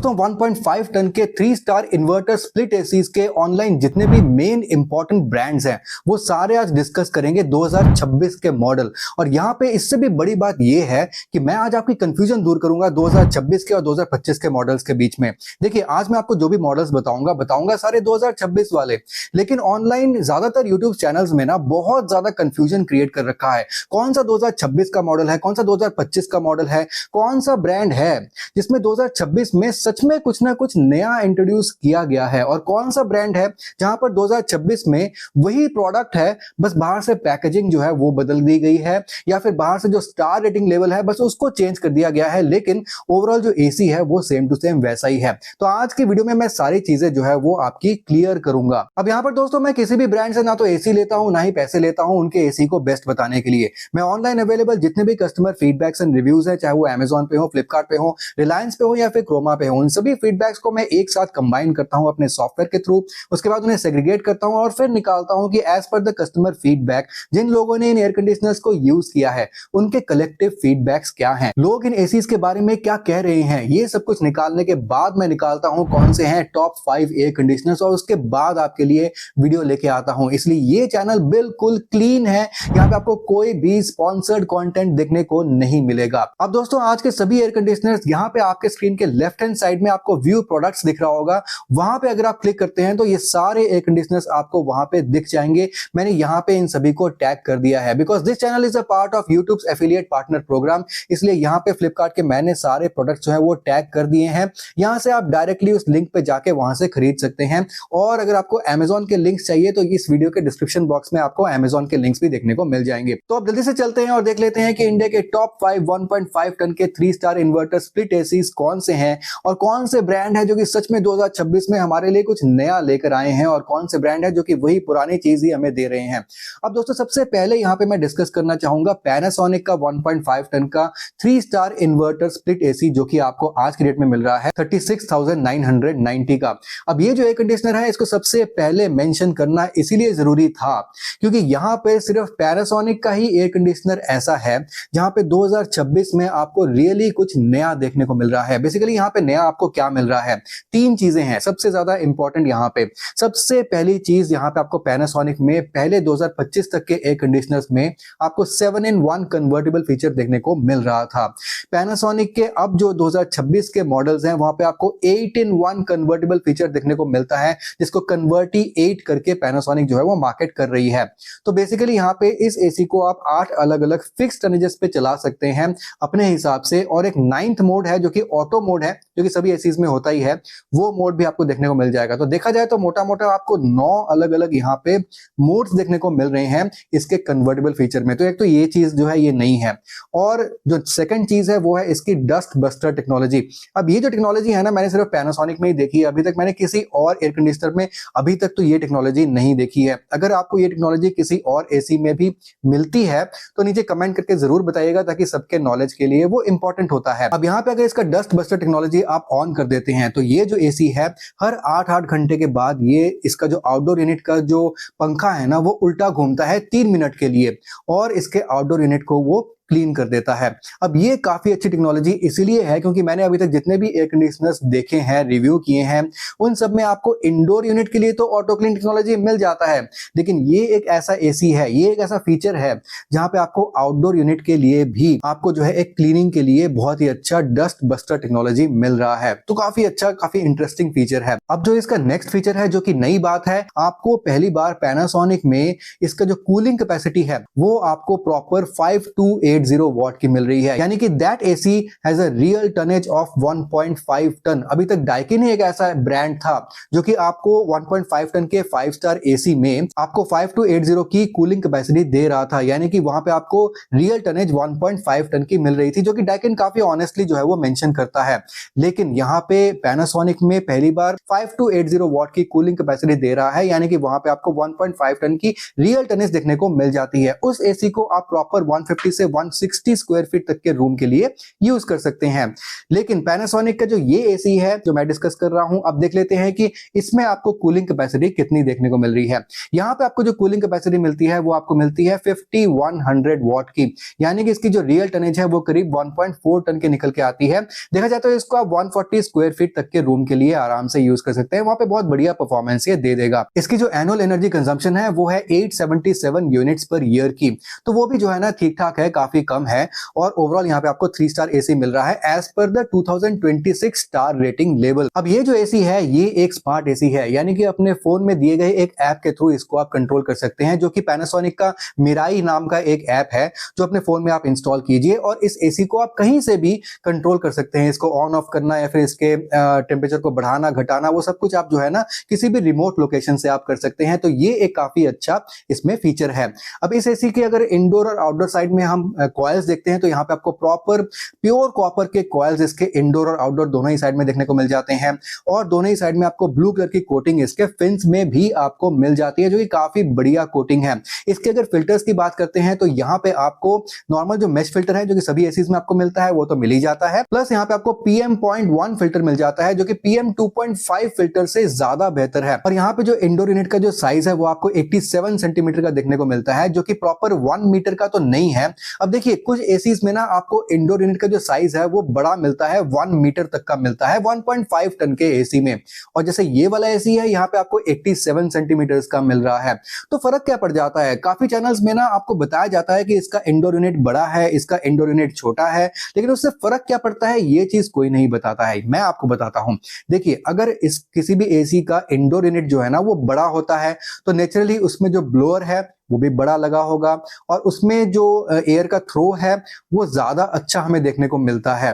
दोस्तों 1.5 टन के 3 star inverter split ACs के ऑनलाइन जितने भी मेन इंपॉर्टेंट ब्रांड्स हैं वो सारे आज डिस्कस करेंगे 2026 के मॉडल। और यहां पे इससे भी बड़ी बात यह है कि मैं आज आपकी कंफ्यूजन दूर करूंगा 2026 के और 2025 के मॉडल्स के बीच में। देखिए आज मैं आपको जो भी मॉडल्स बताऊंगा सारे 2026 वाले, लेकिन ऑनलाइन ज्यादातर यूट्यूब चैनल्स में ना बहुत ज्यादा कंफ्यूजन क्रिएट कर रखा है। कौन सा 2026 का मॉडल है, कौन सा 2025 का मॉडल है, कौन सा ब्रांड है जिसमें 2026 में सच में कुछ ना कुछ नया इंट्रोड्यूस किया गया है, और कौन सा ब्रांड है जहां पर 2026 में वही प्रोडक्ट है बस बाहर से पैकेजिंग जो है वो बदल दी गई है, या फिर बाहर से जो स्टार रेटिंग लेवल है बस उसको चेंज कर दिया गया है, लेकिन ओवरऑल जो एसी है वो सेम टू सेम वैसा ही है। तो आज की वीडियो में मैं सारी चीजें जो है वो आपकी क्लियर करूंगा। अब यहां पर दोस्तों मैं किसी भी ब्रांड से ना तो एसी लेता हूं ना ही पैसे लेता हूं उनके एसी को बेस्ट बताने के लिए। मैं ऑनलाइन अवेलेबल जितने भी कस्टमर फीडबैक्स एंड रिव्यूज है, चाहे वो अमेजॉन पे हो, फ्लिपकार्ट पे हो, रिलायंस पे हो या फिर क्रोमा पे हो, उन सभी फीडबैक्स को मैं एक साथ कंबाइन करता हूं अपने सॉफ्टवेयर के थ्रू। उसके बाद उन्हें सेग्रीगेट करता हूं और फिर निकालता हूं कि as per the customer feedback जिन लोगों ने इन एयर कंडीशनर्स को यूज किया है उनके कलेक्टिव फीडबैक्स क्या हैं, लोग इन एसीज के बारे में क्या कह रहे हैं। ये सब कुछ निकालने के बाद मैं निकालता हूं कौन से हैं टॉप 5 एयर कंडीशनर्स, और उसके बाद आपके लिए वीडियो लेके आता हूं। इसलिए ये चैनल बिल्कुल क्लीन है, यहां पे आपको कोई भी स्पॉन्सर्ड कंटेंट देखने को नहीं मिलेगा। अब दोस्तों आज के सभी एयर कंडीशनर्स यहां पे आपके स्क्रीन के लेफ्ट हैंड साइड में आपको व्यू प्रोडक्ट्स दिख रहा होगा, वहां पे अगर आप क्लिक करते हैं तो ये सारे एयर कंडीशनर्स आपको वहां पे दिख जाएंगे। मैंने यहां पे इन सभी को टैग कर दिया है because this channel is a part of YouTube's affiliate partner programme, इसलिए यहां पे फ्लिपकार्ट के मैंने सारे प्रोडक्ट्स जो है वो टैग कर दिए हैं। यहां से आप डायरेक्टली उस लिंक पे जाके वहां से खरीद सकते हैं, और अगर आपको अमेजॉन के लिंक्स चाहिए तो इस वीडियो के डिस्क्रिप्शन बॉक्स में आपको अमेजॉन के लिंक्स भी देखने को मिल जाएंगे। तो अब जल्दी से चलते हैं और देख लेते हैं कि इंडिया के टॉप 5 1.5 टन के 3 स्टार इन्वर्टर स्प्लिट एसीज कौन से हैं, और कौन से ब्रांड है जो कि सच में 2026 में हमारे लिए कुछ नया लेकर आए हैं, और कौन से ब्रांड है जो कि वही पुरानी चीज ही हमें दे रहे हैं। अब दोस्तों सबसे पहले यहां पे मैं डिस्कस करना चाहूंगा पैनासोनिक का 1.5 टन का 3 स्टार इन्वर्टर स्प्लिट एसी जो कि आपको आज की डेट में मिल रहा है 36,990 का। अब ये जो एयर कंडीशनर है इसको सबसे पहले मेंशन करना इसीलिए जरूरी था क्योंकि यहां पे सिर्फ पैनासोनिक का ही एयर कंडीशनर ऐसा है जहां पे 2026 में आपको रियली कुछ नया देखने को मिल रहा है। बेसिकली यहां पे नया आपको क्या मिल रहा है, 3 चीजें हैं सबसे ज्यादा इंपॉर्टेंट यहां पे। सबसे पहली चीज यहां पे आपको पैनासोनिक में पहले 2025 तक के एयर कंडीशनर्स में आपको 7-in-1 कन्वर्टेबल फीचर देखने को मिल रहा था। पैनासोनिक के अब जो 2026 के मॉडल्स हैं वहां पे आपको 8-in-1 कन्वर्टेबल फीचर देखने को मिलता है, जिसको कन्वर्टी 8 करके पैनासोनिक जो है वो मार्केट कर रही है। तो बेसिकली यहां पे इस एसी को आप 8 अलग अलग फिक्स टनेजेस पे चला सकते हैं अपने हिसाब से, और एक 9th मोड है जो कि ऑटो मोड है जो कि सभी एसीज में होता ही है, वो मोड भी आपको देखने को मिल जाएगा। तो देखा जाए तो मोटा मोटा आपको 9 अलग अलग यहाँ पे मोड्स देखने को मिल रहे हैं इसके कन्वर्टेबल फीचर में। तो एक तो ये चीज जो है ये नहीं है, और जो सेकंड चीज है वो है इसकी डस्ट बस्टर टेक्नोलॉजी। अब ये जो टेक्नोलॉजी है ना मैंने सिर्फ पैनासोनिक में ही देखी है, अभी तक मैंने किसी और एयर कंडीशनर में अभी तक तो ये टेक्नोलॉजी नहीं देखी है। अगर आपको ये टेक्नोलॉजी किसी और एसी में भी मिलती है तो नीचे कमेंट करके जरूर बताइएगा ताकि सबके नॉलेज के लिए वो इंपॉर्टेंट होता है। अब यहाँ पे अगर इसका डस्ट बस्टर टेक्नोलॉजी आप ऑन कर देते हैं तो ये जो एसी है हर 8-8 घंटे के बाद ये इसका जो आउटडोर यूनिट का जो पंखा है ना वो उल्टा घूमता है 3 मिनट के लिए, और इसके आउटडोर यूनिट को वो क्लीन कर देता है। अब ये काफी अच्छी टेक्नोलॉजी इसीलिए है क्योंकि मैंने अभी तक जितने भी एयर कंडीशनर्स देखे हैं, रिव्यू किए हैं, उन सब में आपको इंडोर यूनिट के लिए तो ऑटो क्लीन टेक्नोलॉजी मिल जाता है, लेकिन ये एक ऐसा एसी है, ये एक ऐसा फीचर है जहां पे आपको आउटडोर यूनिट के लिए भी आपको जो है एक क्लीनिंग के लिए बहुत ही अच्छा डस्ट बस्टर टेक्नोलॉजी मिल रहा है। तो काफी अच्छा, काफी इंटरेस्टिंग फीचर है। अब जो इसका नेक्स्ट फीचर है जो कि नई बात है, आपको पहली बार पैनासोनिक में इसका जो कूलिंग कैपेसिटी है वो आपको प्रॉपर 5280 वॉट की मिल रही है, यानी कि that AC has a real tonnage of 1.5 ton. अभी तक डाइकिन ही एक ऐसा ब्रांड था जो कि आपको 1.5 टन के 5 स्टार एसी में आपको 5280 की कूलिंग कैपेसिटी दे रहा था, यानी कि वहां पे आपको रियल टनेज 1.5 टन की मिल रही थी, जो कि डाइकिन काफी ऑनेस्टली जो है वो मेंशन करता है। लेकिन यहाँ पे पैनासोनिक में पहली बार 5280 वॉट की कूलिंग कैपेसिटी दे रहा है, यानी कि वहां पे आपको 1.5 टन की रियल टनेज देखने को मिल जाती है। उस एसी को आप प्रॉपर 150 से 160 स्क्वायर फीट तक के रूम के लिए यूज कर सकते हैं। लेकिन पैनासोनिक का जो ये एसी है जो मैं डिस्कस कर रहा हूं, अब देख लेते हैं कि इसमें आपको कूलिंग कैपेसिटी कितनी देखने को मिल रही है। यहाँ पे आपको जो कूलिंग कैपेसिटी मिलती है वो आपको मिलती है 5100 वॉट की, यानी कि इसकी जो रियल टनेज है वो करीब 1.4 टन के निकल के आती है। देखा जाए तो इसको आप 140 स्क्वायर फीट तक के रूम के लिए आराम से यूज कर सकते हैं, वहां पे बहुत बढ़िया परफॉर्मेंस ये दे देगा। इसकी जो एनुअल एनर्जी कंजम्पशन है वो है 877 यूनिट्स पर ईयर की, तो वो भी जो है ना ठीक ठाक है, काफी कम है। और ओवरऑल यहाँ पे आपको 3 स्टार एसी मिल रहा है as per the 2026 star rating level. अब ये जो एसी है ये एक स्मार्ट एसी है, यानी कि अपने फोन में दिए गए एक ऐप के थ्रू इसको आप कंट्रोल कर सकते हैं, जो कि पैनासोनिक का मिराई नाम का एक ऐप है जो अपने फोन में आप इंस्टॉल कीजिए और इस एसी को आप कहीं से भी कंट्रोल कर सकते हैं। इसको ऑन ऑफ करना या फिर इसके टेम्परेचर को बढ़ाना घटाना वो सब कुछ आप जो है ना किसी भी रिमोट लोकेशन से आप कर सकते हैं, तो ये एक काफी अच्छा इसमें फीचर है। अब इस एसी की अगर इंडोर और आउटडोर साइड में हम कॉइल्स देखते हैं तो यहाँ पे आपको प्रॉपर प्योर कॉपर के कॉइल्स इसके इंडोर और आउटडोर दोनों ही साइड में देखने को मिल जाते हैं, और दोनों ही साइड में आपको ब्लू कलर की कोटिंग इसके फिन्स में भी आपको मिल जाती है, जो कि काफी बढ़िया कोटिंग है। इसके अगर फिल्टर्स की बात करते हैं तो यहाँ पे आपको नॉर्मल जो मेश फिल्टर है जो कि सभी एसीज में आपको मिलता है वो तो मिल ही जाता है, प्लस यहाँ पे आपको PM.1 फिल्टर मिल जाता है जो कि PM2.5 फिल्टर से ज्यादा बेहतर है। और यहाँ पे जो इंडोर यूनिट का जो साइज है वो आपको 87 सेंटीमीटर का देखने को मिलता है, जो कि प्रॉपर 1 मीटर का तो नहीं है। अब देखिए कुछ एसीज में ना आपको इंडोर यूनिट का जो साइज है वो बड़ा मिलता है, 1 मीटर तक का मिलता है 1.5 टन के एसी में, और जैसे ये वाला एसी है यहाँ पे आपको 87 सेंटीमीटर का मिल रहा है। तो फर्क क्या पड़ जाता है, काफी चैनल्स में ना आपको बताया जाता है कि इसका इंडोर यूनिट बड़ा है, इसका इंडोर यूनिट छोटा है, लेकिन उससे फर्क क्या पड़ता है ये चीज कोई नहीं बताता है। मैं आपको बताता हूं, देखिए अगर इस किसी भी एसी का इंडोर यूनिट जो है ना वो बड़ा होता है तो नेचुरली उसमें जो ब्लोअर है वो भी बड़ा लगा होगा और उसमें जो एयर का थ्रो है वो ज्यादा अच्छा हमें देखने को मिलता है।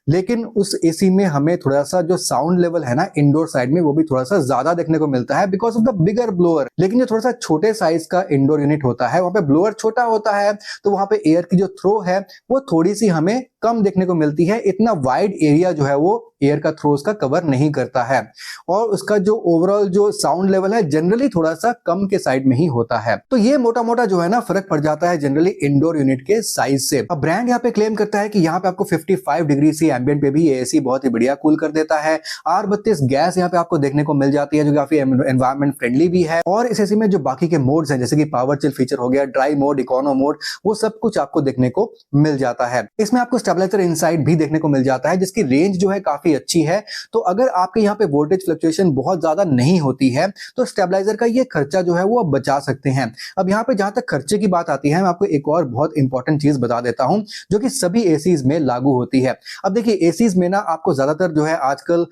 लेकिन उस एसी में हमें थोड़ा सा जो साउंड लेवल है ना इंडोर साइड में वो भी थोड़ा सा ज्यादा देखने को मिलता है because of the bigger blower. लेकिन जो थोड़ा सा छोटे साइज का इंडोर यूनिट होता है वहां पे ब्लोअर छोटा होता है तो वहां पे एयर की जो थ्रो है वो थोड़ी सी हमें कम देखने को मिलती है, इतना वाइड एरिया जो है वो एयर का थ्रो उसका कवर नहीं करता है, और उसका जो ओवरऑल जो साउंड लेवल है जनरली थोड़ा सा कम के साइड में ही होता है। तो ये मोटा मोटा जो है ना फर्क पड़ जाता है जनरली इंडोर यूनिट के साइज से। अब ब्रांड यहाँ पे क्लेम करता है कि यहाँ पे आपको 55 डिग्री सी एम्बिएंट पे भी ये एसी बहुत ही बढ़िया कूल कर देता है। R32 गैस यहाँ पे आपको देखने को मिल जाती है जो काफी एनवायरमेंट फ्रेंडली भी है, और इस एसी में जो बाकी के मोड्स हैं जैसे कि पावर चिल फीचर हो गया, ड्राई मोड, इकोनो मोड, वो सब कुछ आपको देखने को मिल जाता है। इसमें आपको स्टेबलाइजर इनसाइड भी देखने को मिल जाता है जिसकी रेंज जो है काफी अच्छी है। तो अगर आपके यहाँ पे वोल्टेज फ्लक्चुएशन बहुत ज्यादा नहीं होती है तो स्टेबलाइजर का ये खर्चा जो है वो आप बचा सकते हैं। अब यहाँ पे जहां तक खर्चे की बात आती है मैं आपको एक और बहुत इंपॉर्टेंट चीज बता देता हूं जो कि सभी एसीज में लागू होती है। अब देखिए एसीज में ना आपको ज्यादातर जो है आजकल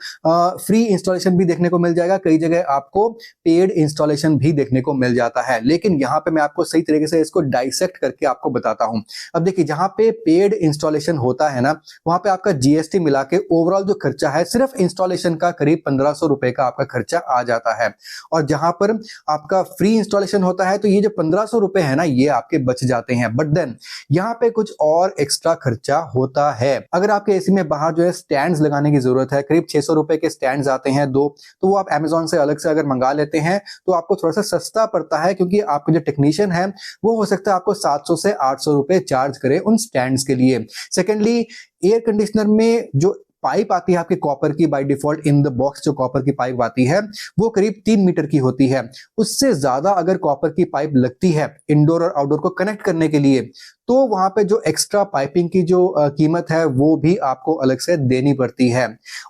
फ्री इंस्टॉलेशन भी देखने को मिल जाएगा, कई जगह आपको पेड इंस्टॉलेशन भी देखने को मिल जाता है, लेकिन यहाँ पे मैं आपको सही तरीके से इसको डाइसेक्ट करके आपको बताता हूं। अब देखिए जहां पे पेड इंस्टॉलेशन होता है ना वहां पे आपका जीएसटी मिला के ओवरऑल जो खर्चा है सिर्फ इंस्टॉलेशन का करीब 1500 रुपए का आपका खर्चा आ जाता है, और जहां पर आपका फ्री इंस्टॉलेशन होता है तो ये जो 1500 रुपए है ना ये आपके बच जाते हैं। बट देन यहाँ पे कुछ और एक्स्ट्रा खर्चा होता है। अगर आपके एसी में बाहर जो है स्टैंड्स लगाने की जरूरत है, करीब 600 रुपए के स्टैंड्स आते हैं 2, तो वो आप अमेजोन से अलग से अगर मंगा लेते हैं तो आपको थोड़ा सा सस्ता पड़ता है, क्योंकि आपके जो टेक्नीशियन है वो हो सकता है आपको 700 से 800 रुपए चार्ज करे उन स्टैंड्स के लिए। सेकेंडली एयर कंडीशनर में जो पाइप आती है आपके कॉपर की, by default in the box जो कॉपर की पाइप आती है वो करीब 3 मीटर की होती है। उससे ज्यादा अगर कॉपर की पाइप लगती है इंडोर और आउटडोर को कनेक्ट करने के लिए तो वहां पे जो एक्स्ट्रा पाइपिंग की जो कीमत है वो भी आपको अलग से देनी पड़ती है।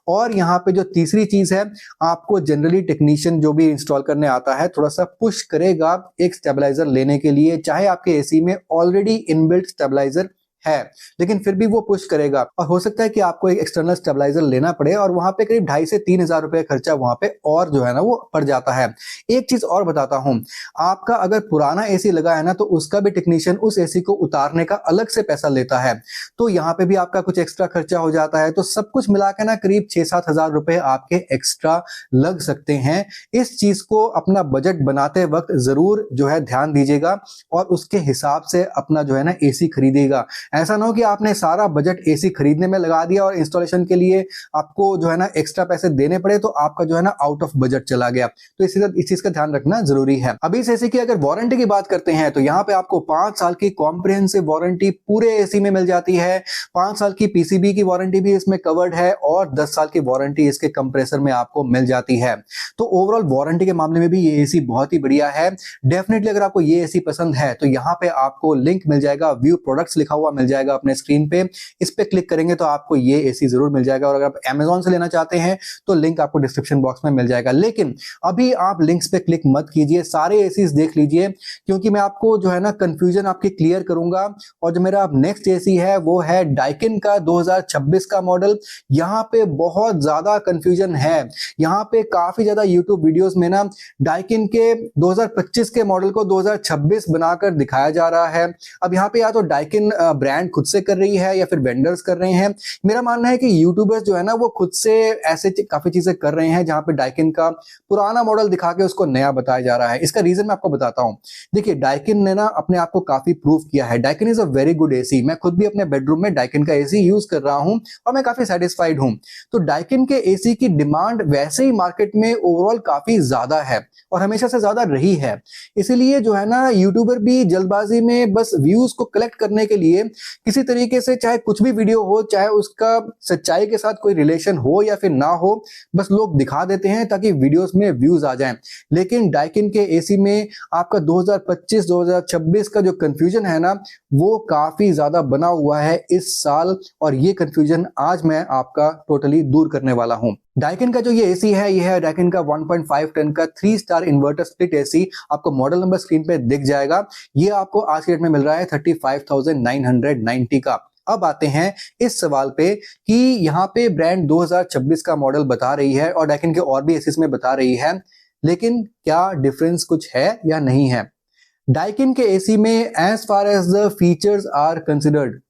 और यहाँ पे जो तीसरी चीज है, आपको जनरली टेक्नीशियन जो भी इंस्टॉल करने आता है थोड़ा सा पुश करेगा एक स्टेबलाइजर लेने के लिए, चाहे आपके एसी में ऑलरेडी इनबिल्ट स्टेबलाइजर है लेकिन फिर भी वो पुश करेगा, और हो सकता है कि आपको एक एक्सटर्नल स्टेबलाइजर लेना पड़े और वहां पे करीब 2,500 से 3,000 रुपए खर्चा वहां पे और जो है ना वो पड़ जाता है। एक चीज और बताता हूं, आपका अगर पुराना एसी लगा है ना तो उसका भी टेक्नीशियन उस एसी को उतारने का अलग से पैसा लेता है, तो यहाँ पे भी आपका कुछ एक्स्ट्रा खर्चा हो जाता है। तो सब कुछ मिलाकर ना करीब 6-7 हजार रुपए आपके एक्स्ट्रा लग सकते हैं। इस चीज को अपना बजट बनाते वक्त जरूर जो है ध्यान दीजिएगा और उसके हिसाब से अपना जो है ना एसी खरीदिएगा। ऐसा ना हो कि आपने सारा बजट एसी खरीदने में लगा दिया और इंस्टॉलेशन के लिए आपको जो है ना एक्स्ट्रा पैसे देने पड़े तो आपका जो है ना आउट ऑफ बजट चला गया। तो इस चीज का ध्यान रखना जरूरी है। अभी इस एसी की अगर वारंटी की बात करते हैं तो यहाँ पे आपको 5 साल की कॉम्प्रिहेंसिव वारंटी पूरे एसी में मिल जाती है। 5 साल की पीसीबी की वारंटी भी इसमें कवर्ड है और 10 साल की वारंटी इसके कंप्रेसर में आपको मिल जाती है। तो ओवरऑल वारंटी के मामले में भी ये एसी बहुत ही बढ़िया है। डेफिनेटली अगर आपको ये एसी पसंद है तो यहाँ पे आपको लिंक मिल जाएगा, व्यू प्रोडक्ट्स लिखा हुआ मिल जाएगा अपने स्क्रीन पे। इस पे क्लिक करेंगे तो आपको ये एसी जरूर मिल जाएगा। और अगर आप Amazon से लेना चाहते हैं तो लिंक आपको डिस्क्रिप्शन बॉक्स में मिल जाएगा। लेकिन अभी आप लिंक्स पे क्लिक मत कीजिए, सारे एसीज देख लीजिए, क्योंकि मैं आपको जो है ना कंफ्यूजन आपकी क्लियर करूंगा। और जो मेरा नेक्स्ट एसी है वो है डाइकिन का 2026 का मॉडल। यहाँ पे बहुत ज्यादा कंफ्यूजन है। यहाँ पे काफी ज्यादा यूट्यूब वीडियोस में ना डाइकिन के 2025 के मॉडल को 2026 बनाकर दिखाया जा रहा है। अब यहाँ पे या तो डाइकिन ब्रांड खुद से कर रही है या फिर वेंडर्स कर रहे हैं। मेरा मानना है कि यूट्यूबर्स जो है ना वो खुद से ऐसे काफी चीजें कर रहे हैं जहां पे डाइकिन का पुराना मॉडल दिखा के उसको नया बताया जा रहा है। इसका रीजन मैं आपको बताता हूं। देखिए, डाइकिन ने ना अपने आप को काफी प्रूव किया है। Daikin is a very good AC. मैं खुद भी अपने बेडरूम में डाइकिन का एसी यूज कर रहा हूं और मैं काफी सेटिस्फाइड हूं। तो डाइकिन के एसी की डिमांड वैसे ही मार्केट में ओवरऑल काफी ज्यादा है और हमेशा से ज्यादा रही है। इसीलिए जो है ना यूट्यूबर भी जल्दबाजी में बस व्यूज को कलेक्ट करने के लिए किसी तरीके से, चाहे कुछ भी वीडियो हो, चाहे उसका सच्चाई के साथ कोई रिलेशन हो या फिर ना हो, बस लोग दिखा देते हैं ताकि वीडियोस में व्यूज आ जाएं। लेकिन डाइकिन के एसी में आपका 2025-2026 का जो कंफ्यूजन है ना वो काफी ज्यादा बना हुआ है इस साल, और ये कंफ्यूजन आज मैं आपका टोटली दूर करने वाला हूं। डाइकिन का जो ये एसी है, ये है डाइकिन का 1.5 टन का 3 स्टार इन्वर्टर स्प्लिट एसी। आपको मॉडल नंबर स्क्रीन पे दिख जाएगा। ये आपको आज के डेट में मिल रहा है 35,990 का। अब आते हैं इस सवाल पे कि यहाँ पे ब्रांड 2026 का मॉडल बता रही है और डाइकिन के और भी एसीज में बता रही है, लेकिन क्या डिफरेंस कुछ है या नहीं है? डाइकिन के एसी में as far as the features are considered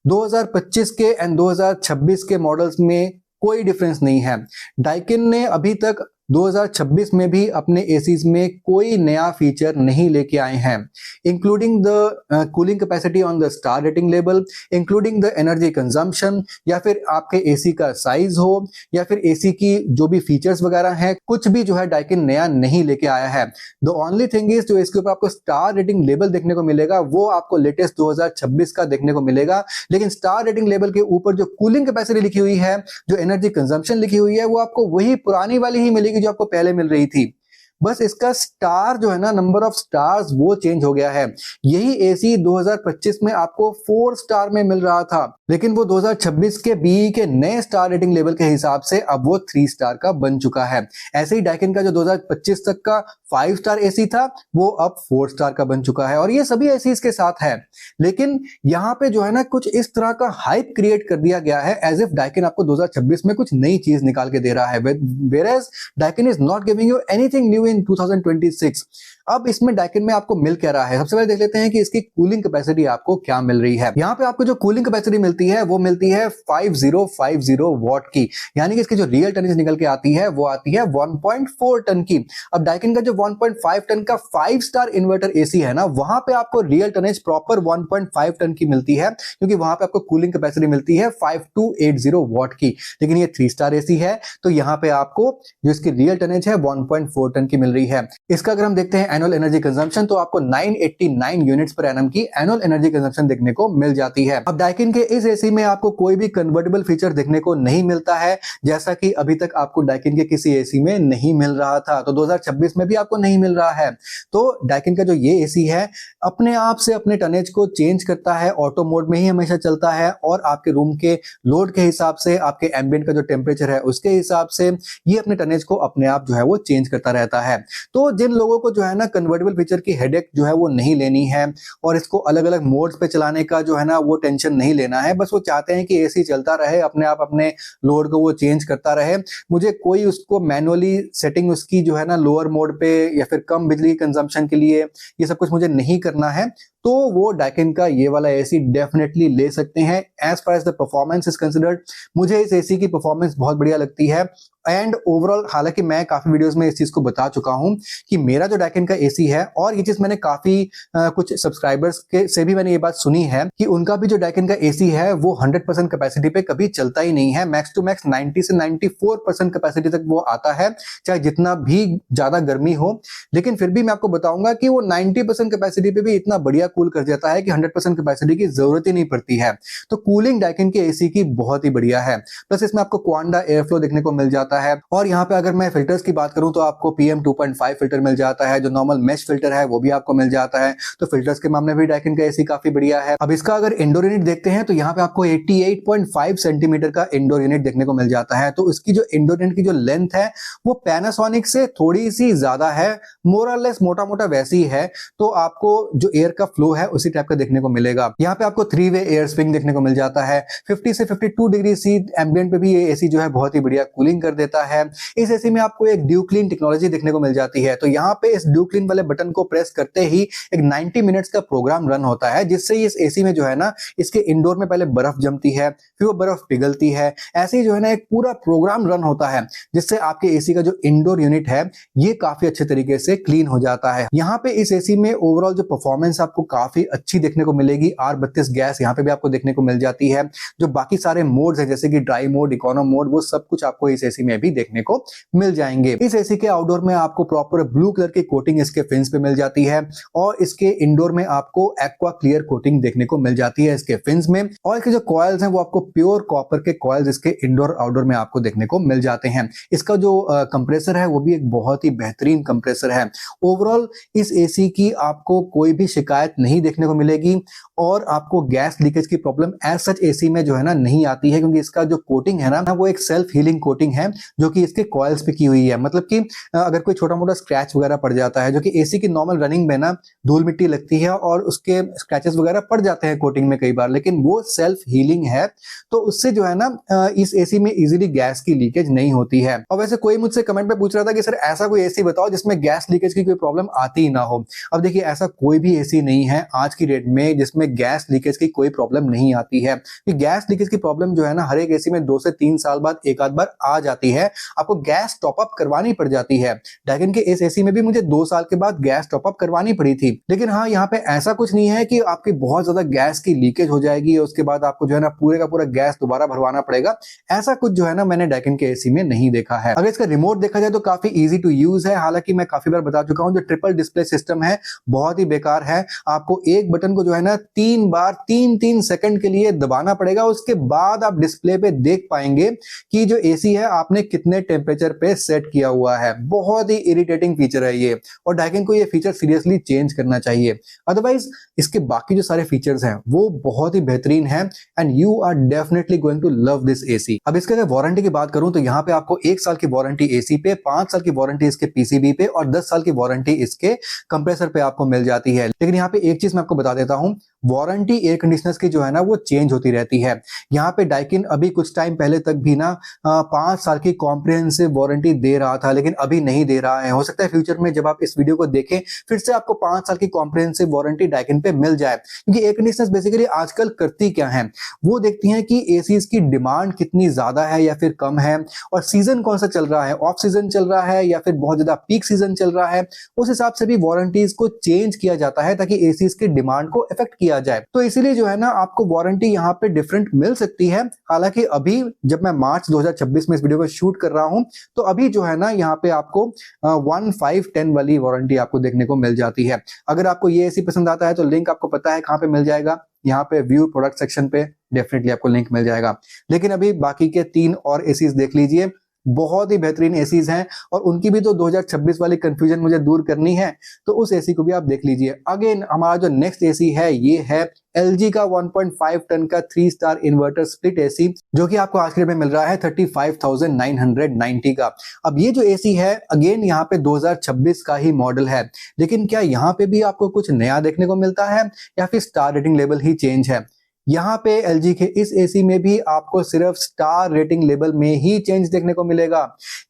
2025 के एंड 2026 के मॉडल्स में कोई डिफरेंस नहीं है। डाइकिन ने अभी तक 2026 में भी अपने एसीज में कोई नया फीचर नहीं लेके आए हैं, including the cooling capacity on the star rating level, including the energy consumption, या फिर आपके एसी का साइज हो, या फिर एसी की जो भी फीचर्स वगैरह हैं, कुछ भी जो है डाइकिन नया नहीं लेके आया है। द ओनली थिंग इज, जो इसके ऊपर आपको स्टार रेटिंग लेवल देखने को मिलेगा वो आपको लेटेस्ट 2026 का देखने को मिलेगा। लेकिन स्टार रेटिंग लेवल के ऊपर जो कूलिंग कैपेसिटी लिखी हुई है, जो एनर्जी कंजम्पशन लिखी हुई है, वो आपको वही पुरानी वाली ही मिलेगी जो आपको पहले मिल रही थी। बस इसका स्टार जो है ना, नंबर ऑफ स्टार्स, वो चेंज हो गया है। यही एसी 2025 में आपको 4 स्टार में मिल रहा था, लेकिन वो 2026 के बीई के नए स्टार रेटिंग लेवल के हिसाब से अब वो 3 स्टार का बन चुका है। ऐसे ही डाइकिन का जो 2025 तक का 5 स्टार एसी था वो अब 4 स्टार का बन चुका है, और ये सभी एसीज के साथ है। लेकिन यहाँ पे जो है ना कुछ इस तरह का हाइप क्रिएट कर दिया गया है एज इफ डाइकिन आपको 2026 में कुछ नई चीज निकाल के दे रहा है, whereas Daikin is not giving you anything new in 2026। अब इसमें डाइकिन में आपको मिल क्या रहा है? सबसे पहले देख लेते हैं कि इसकी कूलिंग कैपेसिटी आपको क्या मिल रही है। यहाँ पे आपको जो कूलिंग कैपेसिटी मिलती है वो मिलती है 5050 वॉट की, यानी कि इसकी जो रियल टनेज निकल के आती है वो आती है 1.4 टन की। अब डाइकिन का जो 1.5 टन का 5 स्टार इन्वर्टर एसी है ना, वहां पे आपको रियल टनेज प्रॉपर 1.5 टन की मिलती है, क्योंकि वहां पे आपको कूलिंग कैपेसिटी मिलती है 5280 वॉट की। लेकिन ये 3 स्टार एसी है तो यहाँ पे आपको जो इसकी रियल टनेज है 1.4 टन की मिल रही है। इसका अगर हम देखते हैं एनुअल एनर्जी कंजम्पशन, तो आपको 989 यूनिट्स पर एनम की एनुअल एनर्जी कंजम्पशन देखने को मिल जाती है। अब डाइकिन के इस एसी में आपको कोई भी कन्वर्टेबल फीचर देखने को नहीं मिलता है, जैसा कि अभी तक आपको डाइकिन के किसी एसी में नहीं मिल रहा था, तो 2026 में भी आपको नहीं मिल रहा है। तो डाइकिन का जो ये एसी है अपने आप से अपने टनेज को चेंज करता है, ऑटो मोड में ही हमेशा चलता है, और आपके रूम के लोड के हिसाब से, आपके एम्बिएंट का जो टेम्परेचर है उसके हिसाब से ये अपने टनेज को अपने आप जो है वो चेंज करता रहता है। तो जिन लोगों को जो है ना कन्वर्टेबल फीचर की हेडेक जो है वो नहीं लेनी है, और इसको अलग अलग मोड्स पे चलाने का जो है ना वो टेंशन नहीं लेना है, बस वो चाहते हैं कि एसी चलता रहे, अपने आप अपने लोड को वो चेंज करता रहे, मुझे कोई उसको मैनुअली सेटिंग उसकी जो है ना लोअर मोड पे या फिर कम बिजली कंजम्पशन के लिए ये सब कुछ मुझे नहीं करना है, तो तो वो डाइकिन का ये वाला एसी डेफिनेटली ले सकते हैं। As far as the performance is considered, मुझे इस एसी की परफॉर्मेंस बहुत बढ़िया लगती है। एंड ओवरऑल, हालांकि मैं काफी वीडियोस में इस चीज को बता चुका हूं कि मेरा जो डाइकिन का एसी है, और ये चीज मैंने काफी कुछ सब्सक्राइबर्स के से भी मैंने ये बात सुनी है कि उनका भी जो डाइकिन का एसी है वो 100% कैपेसिटी पे कभी चलता ही नहीं है। मैक्स टू मैक्स 90 से 94% कैपेसिटी तक वो आता है, चाहे जितना भी ज्यादा गर्मी हो। लेकिन फिर भी मैं आपको बताऊंगा कि वो 90% कैपेसिटी पे भी इतना बढ़िया कूल कर देता है कि 100% कैपेसिटी की जरूरत ही नहीं पड़ती है। तो कूलिंग डाइकिन के एसी की बहुत ही बढ़िया है। प्लस इसमें आपको क्वांडा एयर फ्लो देखने को मिल जाता है। और यहाँ पे अगर मैं फिल्टर्स की बात करूं तो आपको PM 2.5 फिल्टर मिल जाता है, जो नॉर्मल मेश फिल्टर है वो भी आपको मिल जाता है। तो फिल्टर्स के मामले में भी डाइकिन का एसी काफी बढ़िया है। अब इसका अगर इंडोर यूनिट देखते हैं तो यहाँ पे आपको 88.5 सेंटीमीटर का इंडोर यूनिट देखने को मिल जाता है। तो इसकी जो इंडोर यूनिट की जो लेंथ है वो पैनासोनिक से थोड़ी सी ज्यादा है, मोर और लेस मोटा मोटा वैसी है। तो आपको जो एयर का फ्लो है उसी टाइप का देखने को मिलेगा। यहाँ पे आपको 3-वे एयर स्विंग देखने को मिल जाता है। 50 से 52 डिग्री सी एम्बिएंट पे भी ये एसी जो है बहुत ही बढ़िया कूलिंग कर देता है। इस एसी में आपको एक ड्यू क्लीन टेक्नोलॉजी देखने को मिल जाती है। तो यहाँ पे इस ड्यू क्लीन वाले बटन को प्रेस करते ही एक 90 मिनट्स का प्रोग्राम रन होता है, जिससे इस एसी में जो है ना, इसके इंडोर में पहले बर्फ जमती है, फिर वो बर्फ पिघलती है। ऐसे ही जो है ना एक पूरा प्रोग्राम रन होता है, जिससे आपके एसी का जो इंडोर यूनिट है ये काफी अच्छे तरीके से क्लीन हो जाता है। यहाँ पे इस एसी में ओवरऑल जो परफॉर्मेंस आपको काफी अच्छी देखने को मिलेगी। R32 गैस यहाँ पे भी आपको देखने को मिल जाती है। जो बाकी सारे मोड्स है जैसे कि ड्राई मोड, इकोनो मोड, वो सब कुछ आपको इस एसी में भी देखने को मिल जाएंगे। इस एसी के आउटडोर में आपको प्रॉपर ब्लू कलर की कोटिंग इसके फिन्स पे मिल जाती है, और इसके इंडोर में आपको एक्वा क्लियर कोटिंग देखने को मिल जाती है इसके फिन्स में। और इसके जो कॉइल्स हैं वो आपको प्योर कॉपर के कॉइल्स इसके इंडोर आउटडोर में आपको देखने को मिल जाते हैं। इसका जो कंप्रेसर है वो भी एक बहुत ही बेहतरीन कंप्रेसर है। ओवरऑल इस एसी की आपको कोई भी शिकायत नहीं देखने को मिलेगी, और आपको गैस लीकेज की प्रॉब्लम एज सच एसी में जो है ना नहीं आती है, क्योंकि इसका जो कोटिंग है ना वो एक सेल्फ हीलिंग कोटिंग है जो कि इसके कॉइल्स पे की हुई है। मतलब कि अगर कोई छोटा मोटा स्क्रैच वगैरह पड़ जाता है, जो कि एसी की नॉर्मल रनिंग में ना धूल मिट्टी लगती है और उसके स्क्रैचेस वगैरह पड़ जाते हैं कोटिंग में कई बार, लेकिन वो सेल्फ हीलिंग है, तो उससे जो है ना इस एसी में इजीली गैस की लीकेज नहीं होती है। और वैसे कोई मुझसे कमेंट में पूछ रहा था कि सर ऐसा कोई एसी बताओ जिसमें गैस लीकेज की कोई प्रॉब्लम आती ही ना हो। अब देखिए, ऐसा कोई भी एसी नहीं है आज की डेट में जिसमें गैस लीकेज की कोई प्रॉब्लम नहीं आती है। कि गैस लीकेज की प्रॉब्लम जो है ना हर एक एसी में 2 से 3 साल बाद एक आध बार आ जाती है, आपको गैस टॉप अप करवानी पड़ जाती है। डाइकिन के इस एसी में भी मुझे 2 साल के बाद गैस टॉप अप करवानी पड़ी थी। लेकिन हाँ, यहाँ पे ऐसा कुछ नहीं है कि आपकी बहुत ज्यादा गैस की लीकेज हो जाएगी और उसके बाद आपको जो है ना पूरे का पूरा गैस दोबारा भरवाना पड़ेगा। ऐसा कुछ जो है ना मैंने डाइकिन के एसी में नहीं देखा है। अगर इसका रिमोट देखा जाए तो काफी इजी टू यूज है। हालांकि मैं काफी बार बता चुका हूँ, जो ट्रिपल डिस्प्ले सिस्टम है बहुत ही बेकार है। आपको एक बटन को जो है ना 3 बार 3-3 सेकंड के लिए दबाना पड़ेगा, उसके बाद आप डिस्प्ले पे देख पाएंगे कि जो एसी है आपने कितने टेम्परेचर पे सेट किया हुआ है। बहुत ही इरिटेटिंग फीचर है ये, और डाइकिन को ये फीचर सीरियसली चेंज करना चाहिए। अदरवाइज इसके बाकी जो सारे फीचर्स हैं वो बहुत ही बेहतरीन है, and you are definitely going to love this AC. अब इसके अगर वारंटी की बात करूं तो यहाँ पे आपको 1 साल की वारंटी एसी पे, 5 साल की वारंटी इसके पीसीबी पे, और 10 साल की वारंटी इसके कंप्रेसर पे आपको मिल जाती है। लेकिन यहाँ पे एक चीज मैं आपको बता देता हूं, वारंटी एयर कंडीशनर्स की जो है ना वो चेंज होती रहती है। यहाँ पे डाइकिन अभी कुछ टाइम पहले तक भी ना 5 साल की कॉम्प्रिहेंसिव वारंटी दे रहा था, लेकिन अभी नहीं दे रहा है। हो सकता है फ्यूचर में जब आप इस वीडियो को देखें फिर से आपको 5 साल की कॉम्प्रिहेंसिव वारंटी डाइकिन पे मिल जाए। क्योंकि एयर कंडीशनर्स बेसिकली आजकल करती क्या है, वो देखती हैं कि एसीज की डिमांड कितनी ज्यादा है या फिर कम है, और सीजन कौन सा चल रहा है, ऑफ सीजन चल रहा है या फिर बहुत ज्यादा पीक सीजन चल रहा है। उस हिसाब से भी वारंटीज को चेंज किया जाता है ताकि एसीज की डिमांड को इफेक्ट किया जाए। तो इसीलिए जो है ना आपको वारंटी यहाँ पे डिफरेंट मिल सकती है। हालांकि अभी जब मैं मार्च 2026 में इस वीडियो को शूट कर रहा हूं तो अभी जो है ना यहाँ पे आपको 1510 वाली वारंटी आपको देखने को मिल जाती है। अगर आपको ये एसी पसंद आता है तो लिंक आपको पता है कहाँ पे मिल जाएगा, यहाँ पे व्यू प्रोडक्ट सेक्शन पे डेफिनेटली आपको लिंक मिल जाएगा। लेकिन अभी बाकी के 3 और एसीज देख लीजिए, बहुत ही बेहतरीन एसीज हैं, और उनकी भी तो 2026 वाली कंफ्यूजन मुझे दूर करनी है, तो उस एसी को भी आप देख लीजिए। अगेन हमारा जो नेक्स्ट एसी है ये है LG का 1.5 टन का 3 स्टार इन्वर्टर स्प्लिट एसी, जो कि आपको आज के डेट में मिल रहा है 35,990 का। अब ये जो एसी है अगेन यहाँ पे 2026 का ही मॉडल है, लेकिन क्या यहाँ पे भी आपको कुछ नया देखने को मिलता है या फिर स्टार रेटिंग लेवल ही चेंज है? यहाँ पे एलजी के इस एसी में भी आपको सिर्फ स्टार रेटिंग लेवल में ही चेंज देखने को मिलेगा।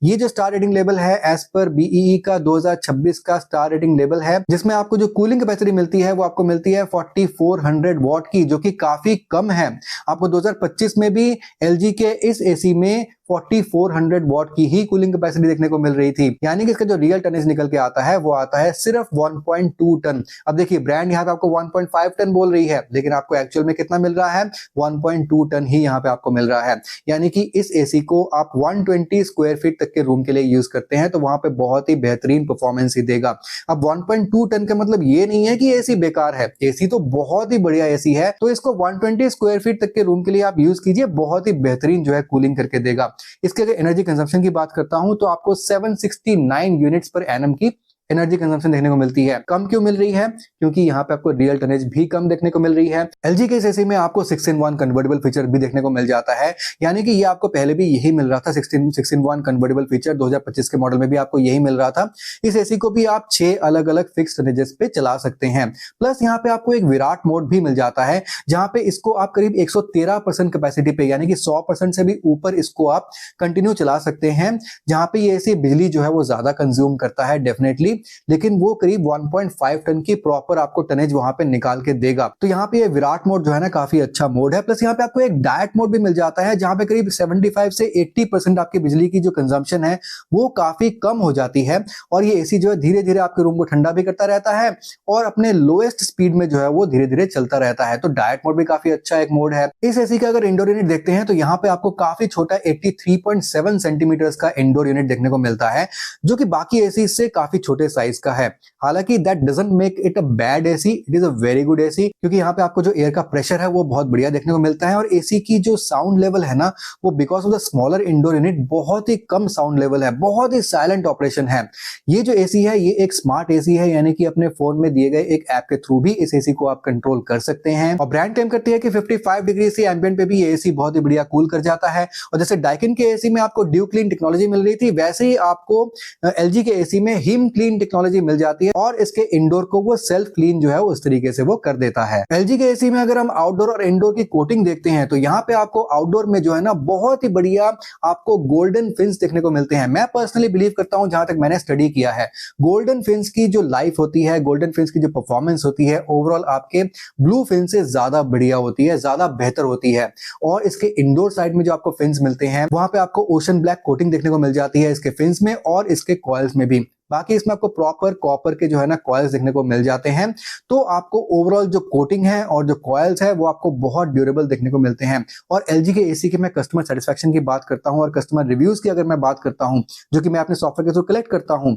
ये जो स्टार रेटिंग लेवल है एज पर बीईई का 2026 का स्टार रेटिंग लेवल है, जिसमें आपको जो कूलिंग कैपेसिटी मिलती है वो आपको मिलती है 4400 वॉट की, जो कि काफी कम है। आपको 2025 में भी एलजी के इस एसी में 4400 वॉट की ही कूलिंग कैपेसिटी देखने को मिल रही थी, यानी कि इसका जो रियल टनेज निकल के आता है वो आता है सिर्फ 1.2 टन। अब देखिए ब्रांड यहाँ पे आपको 1.5 टन बोल रही है, लेकिन आपको एक्चुअल में कितना मिल रहा है, 1.2 टन ही यहाँ पे आपको मिल रहा है। यानी कि इस एसी को आप 120 स्क्वायर फीट तक के रूम के लिए यूज करते हैं तो वहां पे बहुत ही बेहतरीन परफॉर्मेंस ही देगा। अब 1.2 टन का मतलब ये नहीं है कि एसी बेकार है, एसी तो बहुत ही बढ़िया एसी है, तो इसको 120 स्क्वायर फीट तक के रूम के लिए आप यूज कीजिए, बहुत ही बेहतरीन जो है कूलिंग करके देगा। इसके अगर एनर्जी कंजम्पशन की बात करता हूं तो आपको 769 यूनिट्स पर एनम की एनर्जी कंजम्पशन देखने को मिलती है। कम क्यों मिल रही है, क्योंकि यहाँ पे आपको रियल टनेज भी कम देखने को मिल रही है। एलजी के इस एसी में आपको 6-in-1 कन्वर्टेबल फीचर भी देखने को मिल जाता है, यानी कि ये आपको पहले भी यही मिल रहा था। 6-in-1 कन्वर्टेबल फीचर 2025 के मॉडल में भी आपको यही मिल रहा था। इस एसी को भी आप 6 अलग अलग फिक्स टनेजेस पे चला सकते हैं। प्लस यहाँ पे आपको एक विराट मोड भी मिल जाता है, जहां पे इसको आप करीब 113% कैपेसिटी पे, यानी कि 100% से भी ऊपर इसको आप कंटिन्यू चला सकते हैं, जहां पे ये एसी बिजली जो है वो ज्यादा कंज्यूम करता है डेफिनेटली, लेकिन वो करीब 1.5 टन की प्रॉपर आपको टनेज वहां पे निकाल के देगा। तो यहाँ पे ये विराट मोड जो है ना काफी अच्छा मोड है। प्लस यहाँ पे आपको एक डायट मोड भी मिल जाता है, जहां पे करीब 75 से 80% आपकी बिजली की जो कंजम्पशन है वो काफी कम हो जाती है, और ये एसी जो है धीरे धीरे आपके रूम को ठंडा भी करता रहता है और अपने लोएस्ट स्पीड में जो है वो धीरे धीरे चलता रहता है। तो डायट मोड भी काफी अच्छा एक मोड है। इस एसी का अगर इंडोर यूनिट देखते हैं तो यहाँ पे आपको काफी छोटा 83.7 सेंटीमीटर का इंडोर यूनिट देखने को मिलता है, जो कि बाकी एसी से काफी छोटे साइज का है। हालांकि that doesn't make it a bad AC, it is a very good AC, क्योंकि यहाँ पे आपको जो एयर का प्रेशर है वो बहुत बढ़िया देखने को मिलता है, और एसी की जो साउंड लेवल है ना वो because of the smaller indoor unit बहुत ही कम साउंड लेवल है, बहुत ही साइलेंट ऑपरेशन है। ये जो एसी है ये एक स्मार्ट एसी है, यानी कि अपने फोन में दिए गए एक ऐप के थ्रू भी इस एसी को आप कंट्रोल कर सकते हैं। और ब्रांड क्लेम करती है कि 55 डिग्री से एम्बिएंट पे भी ये एसी बहुत ही बढ़िया कूल कर जाता है। और जैसे डाइकिन के एसी में आपको ड्यू क्लीन टेक्नोलॉजी मिल रही थी, वैसे ही आपको एलजी के एसी में हिम क्लीन टेक्नोलॉजी मिल जाती है, और इसके इंडोर को वो सेल्फ क्लीन जो है उस तरीके से वो कर देता है। एलजी के एसी में अगर हम आउटडोर और इंडोर की कोटिंग देखते हैं तो यहाँ पे आपको आउटडोर में जो है ना बहुत ही बढ़िया आपको गोल्डन फिन्स देखने को मिलते हैं। मैं पर्सनली बिलीव करता हूं, जहां तक मैंने स्टडी किया है, गोल्डन फिन्स की जो लाइफ होती है, गोल्डन फिन्स की जो परफॉर्मेंस होती है ओवरऑल आपके ब्लू फिन से ज्यादा बढ़िया होती है, ज्यादा बेहतर होती है। और इसके इंडोर साइड में जो आपको फिन्स मिलते हैं वहां पे आपको ओशन ब्लैक कोटिंग देखने को मिल जाती है इसके फिन्स में और इसके कॉइल्स में भी। बाकी इसमें आपको प्रॉपर कॉपर के जो है ना कॉइल्स देखने को मिल जाते हैं। तो आपको ओवरऑल जो कोटिंग है और जो कॉइल्स है वो आपको बहुत ड्यूरेबल देखने को मिलते हैं। और एलजी के एसी के मैं कस्टमर सेटिस्फेक्शन की बात करता हूं और कस्टमर रिव्यूज की अगर मैं बात करता हूं, जो कि मैं अपने सॉफ्टवेयर के थ्रू कलेक्ट करता हूं,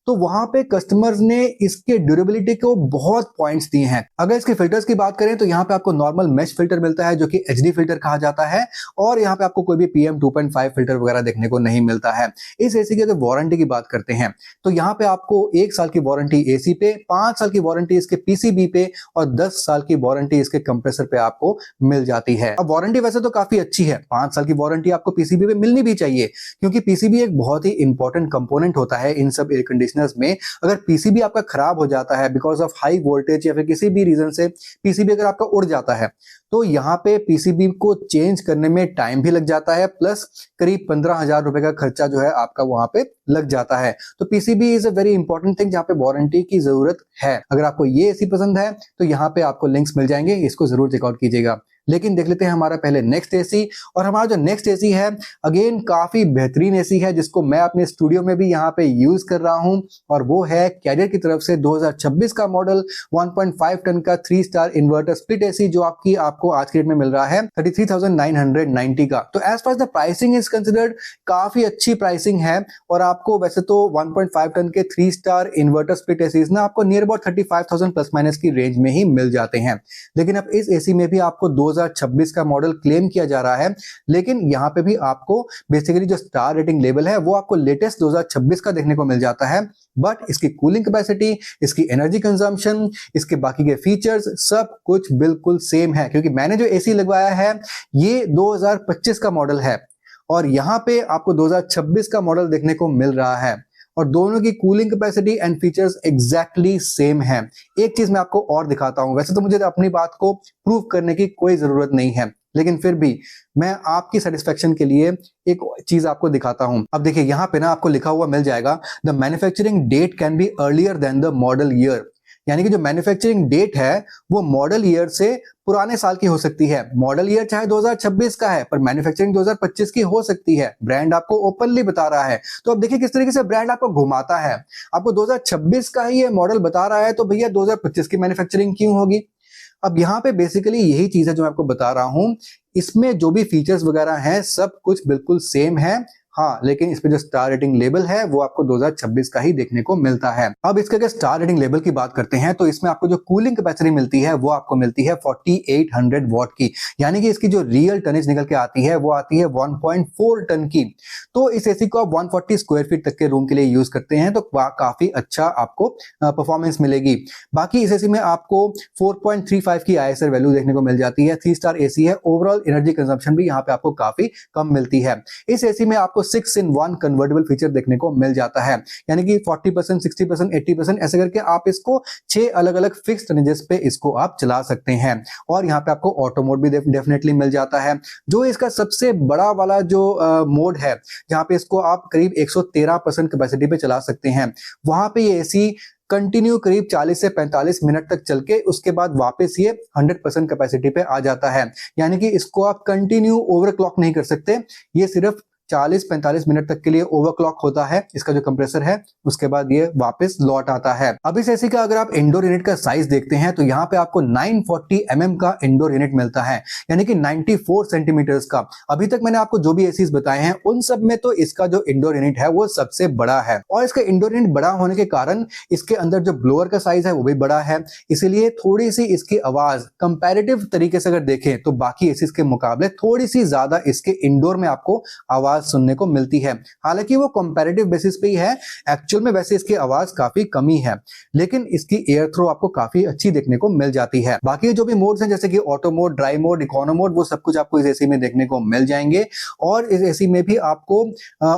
तो वहां पे कस्टमर्स ने इसके ड्यूरेबिलिटी को बहुत पॉइंट्स दिए हैं। अगर इसके फिल्टर्स की बात करें तो यहाँ पे आपको नॉर्मल मेश फिल्टर मिलता है, जो कि एचडी फिल्टर कहा जाता है, और यहाँ पे आपको कोई भी पीएम 2.5 फिल्टर वगैरह देखने को नहीं मिलता है। इस एसी की अगर वारंटी की बात करते हैं तो यहाँ पे आपको 1 साल की वारंटी एसी पे, 5 साल की वारंटी इसके पीसीबी पे और 10 साल की वारंटी इसके कंप्रेसर पे आपको मिल जाती है। अब वारंटी वैसे तो काफी अच्छी है, 5 साल की वारंटी आपको पीसीबी पे मिलनी भी चाहिए, क्योंकि पीसीबी एक बहुत ही इंपॉर्टेंट कंपोनेंट होता है इन सब एयर कंडीशनर्स में। अगर पीसीबी आपका खराब हो जाता है बिकॉज ऑफ हाई वोल्टेज या फिर किसी भी रीजन से पीसीबी अगर आपका उड़ जाता है तो यहाँ पे पीसीबी को चेंज करने में टाइम भी लग जाता है, प्लस करीब 15,000 रुपए का खर्चा जो है आपका वहां पे लग जाता है। तो PCB is a very important thing जहाँ पे वारंटी की जरूरत है। अगर आपको ये एसी पसंद है तो यहाँ पे आपको लिंक्स मिल जाएंगे, इसको जरूर चेकआउट कीजिएगा। लेकिन देख लेते हैं हमारा पहले नेक्स्ट एसी। और हमारा जो नेक्स्ट एसी है अगेन काफी बेहतरीन एसी है, जिसको मैं अपने स्टूडियो में भी यहाँ पे यूज कर रहा हूं, और वो है कैरियर की तरफ से 2026 का मॉडल 1.5 टन का 3 स्टार इन्वर्टर स्प्लिट एसी, जो आपको आज के डेट में मिल रहा है 33,990 का। तो as far the pricing is considered काफी अच्छी प्राइसिंग है, और आपको वैसे तो 1.5 टन के 3 स्टार इन्वर्टर स्प्लिट एसीज ना आपको नियर अबाउट 35,000 प्लस माइनस की रेंज में ही मिल जाते हैं। लेकिन अब इस एसी में भी आपको 2026 का मॉडल क्लेम किया जा रहा है, लेकिन यहां पे भी आपको बेसिकली जो स्टार रेटिंग लेवल है वो आपको लेटेस्ट 2026 का देखने को मिल जाता है। बट इसकी कूलिंग कैपेसिटी, इसकी एनर्जी कंजम्पशन, इसके बाकी के फीचर्स सब कुछ बिल्कुल सेम है, क्योंकि मैंने जो एसी लगवाया है ये 2025 का मॉडल है और यहां पे आपको 2026 का मॉडल देखने को मिल रहा है। और दोनों की cooling capacity and features exactly same है। एक चीज मैं आपको और दिखाता हूं, वैसे तो मुझे अपनी बात को प्रूव करने की कोई जरूरत नहीं है, लेकिन फिर भी मैं आपकी सेटिस्फेक्शन के लिए एक चीज आपको दिखाता हूं। अब देखिए यहां पे ना आपको लिखा हुआ मिल जाएगा, the manufacturing date can be earlier than the model year. यानी कि जो मैन्युफैक्चरिंग डेट है वो मॉडल ईयर से पुराने साल की हो सकती है। मॉडल ईयर चाहे 2026 का है पर मैन्युफैक्चरिंग 2025 की हो सकती है। ब्रांड आपको ओपनली बता रहा है। तो अब देखिए किस तरीके से ब्रांड आपको घुमाता है। आपको 2026 का ही ये मॉडल बता रहा है तो भैया 2025 की मैन्युफैक्चरिंग क्यों होगी। अब यहाँ पे बेसिकली यही चीज है जो मैं आपको बता रहा हूं। इसमें जो भी फीचर्स वगैरह हैं सब कुछ बिल्कुल सेम है, हाँ, लेकिन इस पे जो स्टार रेटिंग लेबल है वो आपको 2026 का ही देखने को मिलता है। अब इसके अगर स्टार रेटिंग लेबल की बात करते हैं तो इसमें आपको जो कूलिंग कैपेसिटी मिलती है वो आपको मिलती है 4800 वॉट की। यानी कि इसकी जो रियल टनेज निकल के आती है वो आती है 1.4 टन की। तो इस एसी को आप 140 स्क्वायर फीट तक के रूम के लिए यूज करते हैं तो काफी अच्छा आपको परफॉर्मेंस मिलेगी। बाकी इस एसी में आपको 4.35 की ISR वैल्यू देखने को मिल जाती है। 3 स्टार एसी है। ओवरऑल एनर्जी कंजम्पशन भी यहाँ पे आपको काफी कम मिलती है। इस एसी में आपको 6-in-1 कन्वर्टेबल फीचर देखने को मिल जाता है। यानी कि 40%, 60%, 80% ऐसे करके आप इसको 6 अलग अलग फिक्स टनेजेस पे इसको आप चला सकते हैं। और यहाँ पे आपको ऑटो मोड भी डेफिनेटली मिल जाता है। जो इसका सबसे बड़ा वाला जो मोड है जहाँ पे इसको आप करीब 113% कैपेसिटी पे चला सकते हैं, वहां पे ये एसी कंटिन्यू करीब 40 से 45 मिनट तक चल के उसके बाद वापस ये 100% कैपेसिटी पे आ जाता है। यानी कि इसको आप कंटिन्यू ओवरक्लॉक नहीं कर सकते। ये सिर्फ 40-45 मिनट तक के लिए ओवरक्लॉक होता है इसका जो कंप्रेसर है, उसके बाद ये वापस लौट आता है। अब इस एसी का अगर आप इंडोर यूनिट का साइज देखते हैं तो यहाँ पे आपको 940 mm का इंडोर यूनिट मिलता है, यानी कि 94 सेंटीमीटर्स का। अभी तक मैंने आपको जो भी एसीज बताए हैं उन सब में तो इसका जो इंडोर यूनिट है वो सबसे बड़ा है। और इसका इंडोर यूनिट बड़ा होने के कारण इसके अंदर जो ब्लोअर का साइज है वो भी बड़ा है, इसीलिए थोड़ी सी इसकी आवाज कंपैरेटिव तरीके से अगर देखें तो बाकी एसीज के मुकाबले थोड़ी सी ज्यादा इसके इंडोर में आपको आवाज सुनने को मिलती है। हालांकि वो कंपैरेटिव बेसिस पे ही है, एक्चुअल में वैसे इसकी आवाज काफी कमी है, लेकिन इसकी एयर थ्रो आपको काफी अच्छी देखने को मिल जाती है। बाकी जो भी मोड्स हैं जैसे कि auto mode, dry mode, econo mode, वो सब कुछ आपको इस एसी में देखने को मिल जाएंगे। और इस एसी में भी आपको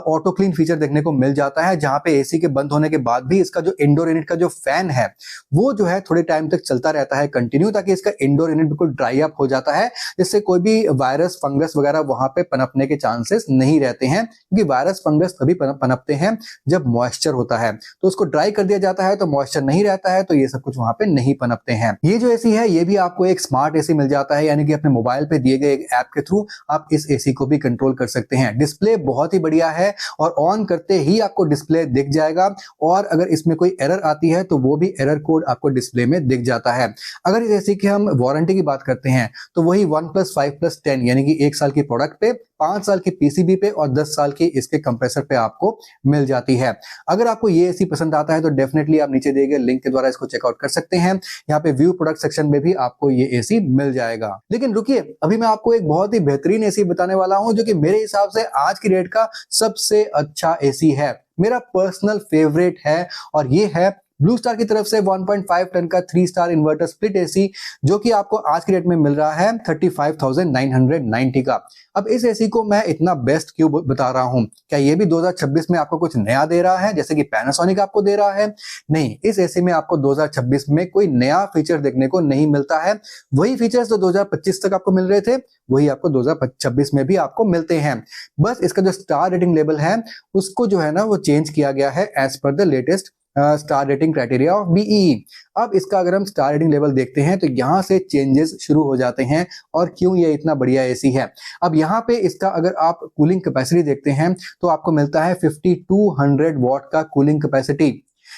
ऑटो क्लीन फीचर देखने को मिल जाता है, जहां पे एसी के बंद होने के बाद भी इसका जो इंडोर यूनिट का जो फैन है वो जो है थोड़े टाइम तक चलता रहता है कंटिन्यू, ताकि इसका इंडोर यूनिट बिल्कुल ड्राई अप हो जाता है, जिससे कोई भी वायरस, फंगस वगैरह वहां पे पनपने के चांसेस नहीं रहते हैं। क्योंकि वायरस, फंगस तभी पनपते हैं जब मॉइस्चर होता है, तो उसको ड्राई कर दिया जाता है तो मॉइस्चर नहीं रहता है, तो ये सब कुछ वहां पे नहीं पनपते हैं। ये जो एसी है ये भी आपको एक स्मार्ट एसी मिल जाता है, यानी कि अपने मोबाइल पे दिए गए एक ऐप के थ्रू आप इस एसी को भी कंट्रोल कर सकते हैं। डिस्प्ले बहुत ही बढ़िया है और ऑन करते ही आपको डिस्प्ले दिख जाएगा, और अगर इसमें कोई एरर आती है तो वो भी एरर कोड आपको डिस्प्ले में दिख जाता है। अगर इस एसी की हम वारंटी की बात करते हैं तो वही 1+5+10 यानी कि 1 साल की प्रोडक्ट पे, 5 साल की पीसीबी पे और 10 साल की इसके कंप्रेसर पे आपको मिल जाती है। अगर आपको ये एसी पसंद आता है तो डेफिनेटली आप नीचे दिए गए लिंक के द्वारा इसको चेकआउट कर सकते हैं। यहाँ पे व्यू प्रोडक्ट सेक्शन में भी आपको ये एसी मिल जाएगा। लेकिन रुकिए, अभी मैं आपको एक बहुत ही बेहतरीन एसी बताने वाला हूं जो कि मेरे हिसाब से आज की डेट का सबसे अच्छा एसी है, मेरा पर्सनल फेवरेट है, और ये है ब्लू स्टार की तरफ से 1.5 टन का 3 स्टार इन्वर्टर स्प्लिट एसी, जो कि आपको आज की डेट में मिल रहा है 35,990 का। अब इस एसी को मैं इतना बेस्ट क्यों बता रहा हूं? क्या ये भी 2026 में आपको कुछ नया दे रहा है जैसे कि पैनासोनिक आपको दे रहा है? नहीं, इस एसी में आपको 2026 में कोई नया फीचर देखने को नहीं मिलता है। वही फीचर्स जो 2025 तक आपको मिल रहे थे वही आपको 2026 में भी आपको मिलते हैं। बस इसका जो स्टार रेटिंग लेवल है उसको जो है ना वो चेंज किया गया है as per the latest star rating criteria of BEE. अब इसका अगर हम स्टार रेटिंग लेवल देखते हैं तो यहां से चेंजेस शुरू हो जाते हैं, और क्यों ये इतना बढ़िया एसी है। अब यहाँ पे इसका अगर आप कूलिंग कैपेसिटी देखते हैं तो आपको मिलता है 5200 वॉट का कूलिंग कैपेसिटी,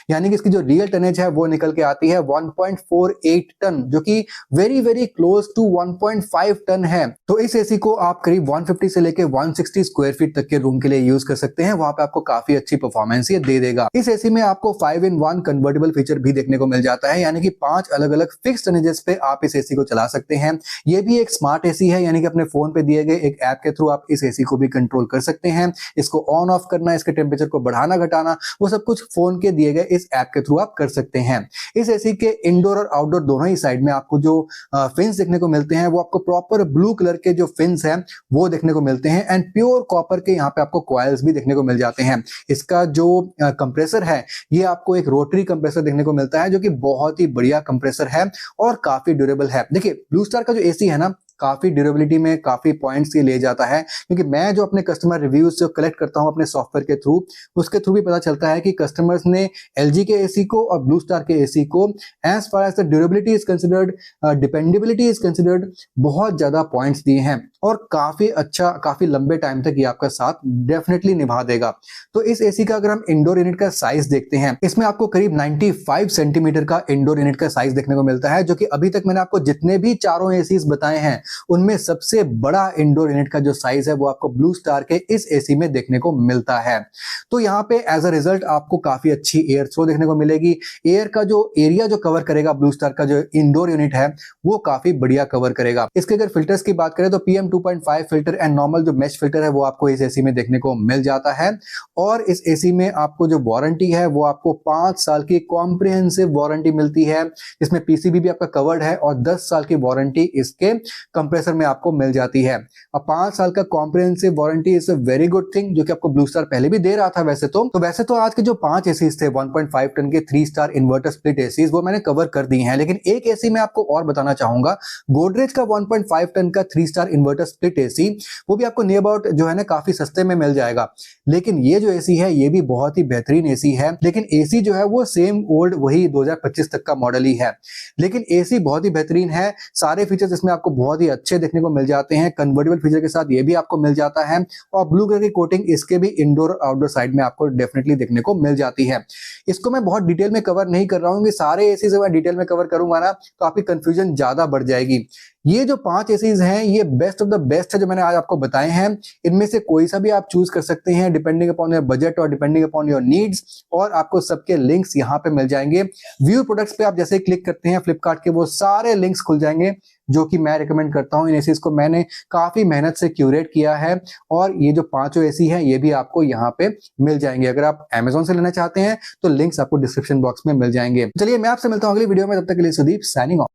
यानी कि इसकी जो रियल टनेज है वो निकल के आती है 1.48 टन, जो कि very very close to 1.5 ton है। तो इस एसी को आप करीब 150 से लेके 160 स्क्वायर फीट तक के रूम के लिए यूज कर सकते हैं, वहां पे आपको काफी अच्छी परफॉर्मेंस ये दे देगा। इस एसी में आपको 5-in-1 कन्वर्टेबल फीचर भी देखने को मिल जाता है, यानी कि 5 अलग अलग फिक्स टनेजेस पे आप इस एसी को चला सकते हैं। ये भी एक स्मार्ट एसी है, यानी कि अपने फोन पे दिए गए एक ऐप के थ्रू आप इस एसी को भी कंट्रोल कर सकते हैं। इसको ऑन ऑफ करना, इसके टेम्परेचर को बढ़ाना घटाना, वो सब कुछ फोन के दिए गए है इस ऐप के थ्रू आप कर सकते हैं। इस एसी के इंडोर और आउटडोर दोनों ही साइड में आपको जो फिन्स देखने को मिलते हैं वो आपको प्रॉपर ब्लू कलर के जो फिन्स हैं वो देखने को मिलते हैं एंड प्योर कॉपर के यहाँ पे आपको कॉइल्स भी देखने को मिल जाते हैं। इसका जो कंप्रेसर है ये आपको एक रोटरी कंप्रेसर देखने को मिलता है जो कि बहुत ही बढ़िया कंप्रेसर है और काफी ड्यूरेबल है। देखिए ब्लू स्टार का जो एसी है ना काफी ड्यूरेबिलिटी में काफी पॉइंट्स ये ले जाता है, क्योंकि मैं जो अपने कस्टमर रिव्यूज जो कलेक्ट करता हूं अपने सॉफ्टवेयर के थ्रू उसके थ्रू भी पता चलता है कि कस्टमर्स ने एलजी के एसी को और ब्लू स्टार के एसी को as far as the durability is considered, dependability is considered, बहुत ज्यादा पॉइंट्स दिए हैं और काफी अच्छा काफी लंबे टाइम तक ये आपका साथ डेफिनेटली निभा देगा। तो इस एसी का अगर हम इंडोर यूनिट का साइज देखते हैं इसमें आपको करीब 95 सेंटीमीटर का इंडोर यूनिट का साइज देखने को मिलता है, जो कि अभी तक मैंने आपको जितने भी चारों एसीज बताए हैं उनमें सबसे बड़ा इंडोर यूनिट का जो साइज है वो आपको ब्लू स्टार के इस एसी में देखने को मिलता है। तो यहाँ पे एज अ रिजल्ट आपको काफी अच्छी एयर फ्लो देखने को मिलेगी। एयर का जो एरिया जो कवर करेगा ब्लू स्टार का जो इंडोर यूनिट है वो काफी बढ़िया कवर करेगा। इसके अगर फिल्टर्स की बात करें तो PM 2.5 फिल्टर एंड नॉर्मल जो मेश फिल्टर है वो आपको इस एसी में देखने को मिल जाता है। और इस एसी में आपको जो वारंटी है वो आपको 5 साल की कॉम्प्रिहेंसिव वारंटी मिलती है, जिसमें PCB भी आपका कवर्ड है और 10 साल की वारंटी इसके कंप्रेसर में आपको मिल जाती है। अब 5 साल का comprehensive warranty is a very good thing जो कि आपको ब्लू स्टार पहले भी दे रहा था। वैसे तो आज के जो 5 एसीज थे 1.5 टन के 3 स्टार इन्वर्टर स्प्लिट एसीज वो मैंने कवर कर दिए हैं, लेकिन एक एसी मैं आपको और बताना चाहूंगा। गोदरेज का 1.5 टन का 3 स्टार इन्वर्टर स्प्लिट एसी वो भी आपको नियर अबाउट जो है ना काफी सस्ते में मिल जाएगा, लेकिन ये जो एसी है ये भी बहुत ही बेहतरीन एसी है। लेकिन एसी जो है वो सेम ओल्ड वही 2025 तक का मॉडल ही है, लेकिन एसी बहुत ही बेहतरीन है। सारे फीचर्स इसमें आपको बहुत ही अच्छे देखने को मिल जाते हैं। कन्वर्टेबल फीचर के साथ ये भी आपको मिल जाता है और ब्लू कलर की कोटिंग इसके भी इंडोर और आउटडोर साइड में आपको डेफिनेटली देखने को मिल जाती है। इसको मैं बहुत डिटेल में कवर नहीं कर रहा हूँ, सारे एसी से मैं डिटेल में कवर करूंगा ना तो आपकी कंफ्यूजन ज्यादा बढ़ जाएगी। ये जो 5 एसीज हैं ये बेस्ट ऑफ द बेस्ट है जो मैंने आज आपको बताए हैं। इनमें से कोई सा भी आप चूज कर सकते हैं डिपेंडिंग अपॉन योर बजट और डिपेंडिंग अपॉन योर नीड्स, और आपको सबके लिंक्स यहाँ पे मिल जाएंगे। व्यू प्रोडक्ट्स पे आप जैसे क्लिक करते हैं फ्लिपकार्ट के वो सारे लिंक्स खुल जाएंगे जो कि मैं रिकमेंड करता हूँ। इन एसीज को मैंने काफी मेहनत से क्यूरेट किया है और ये जो 5 एसी है ये भी आपको यहाँ पे मिल जाएंगे। अगर आप Amazon से लेना चाहते हैं तो लिंक्स आपको डिस्क्रिप्शन बॉक्स में मिल जाएंगे। चलिए मैं आपसे मिलता हूँ अगली वीडियो में, तब तक के लिए सुदीप साइनिंग ऑफ।